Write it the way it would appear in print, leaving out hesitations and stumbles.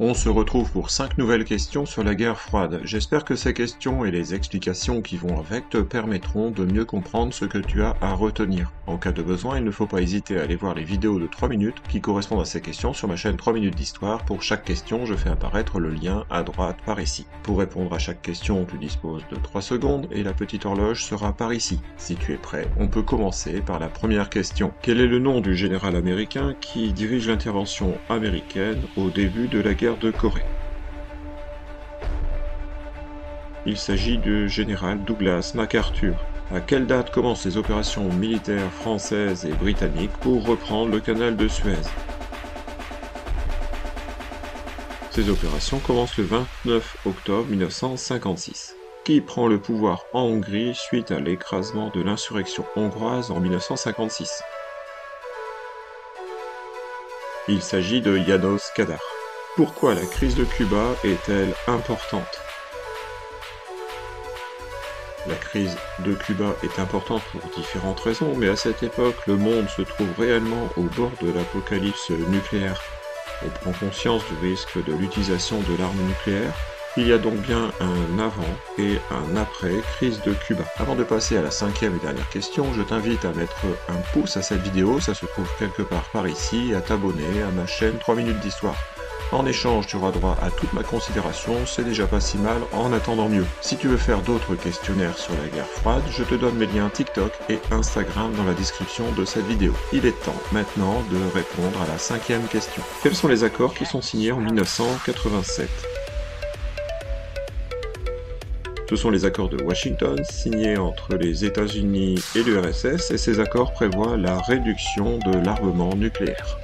On se retrouve pour 5 nouvelles questions sur la guerre froide. J'espère que ces questions et les explications qui vont avec te permettront de mieux comprendre ce que tu as à retenir. En cas de besoin, il ne faut pas hésiter à aller voir les vidéos de 3 minutes qui correspondent à ces questions sur ma chaîne 3 minutes d'histoire. Pour chaque question, je fais apparaître le lien à droite par ici. Pour répondre à chaque question, tu disposes de 3 secondes et la petite horloge sera par ici. Si tu es prêt, on peut commencer par la première question. Quel est le nom du général américain qui dirige l'intervention américaine au début de la guerre de Corée? Il s'agit du général Douglas MacArthur. À quelle date commencent les opérations militaires françaises et britanniques pour reprendre le canal de Suez? Ces opérations commencent le 29 octobre 1956. Qui prend le pouvoir en Hongrie suite à l'écrasement de l'insurrection hongroise en 1956? Il s'agit de János Kadar. Pourquoi la crise de Cuba est-elle importante? La crise de Cuba est importante pour différentes raisons, mais à cette époque, le monde se trouve réellement au bord de l'apocalypse nucléaire. On prend conscience du risque de l'utilisation de l'arme nucléaire. Il y a donc bien un avant et un après crise de Cuba. Avant de passer à la 5e et dernière question, je t'invite à mettre un pouce à cette vidéo, ça se trouve quelque part par ici, et à t'abonner à ma chaîne 3 minutes d'histoire. En échange, tu auras droit à toute ma considération, c'est déjà pas si mal en attendant mieux. Si tu veux faire d'autres questionnaires sur la guerre froide, je te donne mes liens TikTok et Instagram dans la description de cette vidéo. Il est temps maintenant de répondre à la 5e question. Quels sont les accords qui sont signés en 1987? Ce sont les accords de Washington, signés entre les États-Unis et l'URSS, et ces accords prévoient la réduction de l'armement nucléaire.